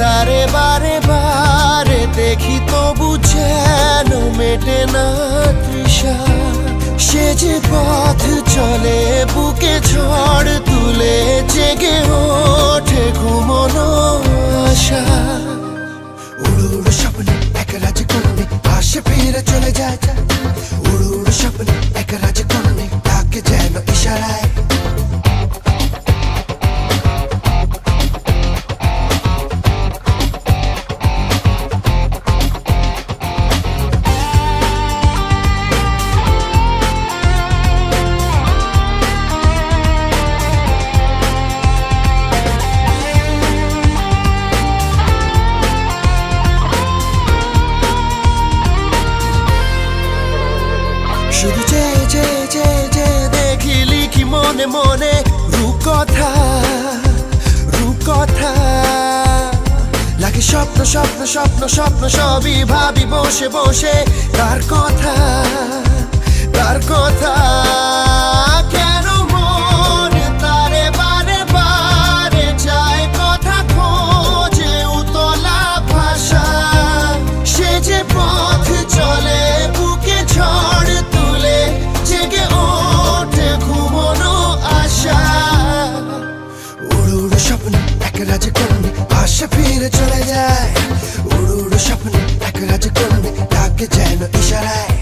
তারে বারে বারে দেখি তবু যেন মেটে না তৃষা। সে যে পথ চলে বুকে ঝড় তুলে জেগে ওঠে ঘুমনো আশা। উড়ো উড়ো স্বপ্নে এক রাজকন্যে আসে ফিরে চলে যায়। উড়ো উড়ো স্বপ্নে এক রাজকন্যে ডাকে যেন ইশারায়। শুধু যে যে যে যে দেখি লিখি মনে মনে রূপকথা রূপকথা। লাগে স্বপ্ন স্বপ্ন স্বপ্ন স্বপ্ন সবই ভাবি বসে বসে তার কথা তার কথা। কেন মন তারে বারে বারে চায় কথা খোঁজে উতলা ভাষা। সে যে পথ চলে বুকে ঝড় তুলে জেগে ওঠে ঘুমনো আশা। উড়ো উড়ো স্বপ্ন এক রাজকন্যে আসে ফিরে চলে যায়। উড়ো উড়ো স্বপ্ন এক রাজকন্যে ডাকে যেন ইশারায়।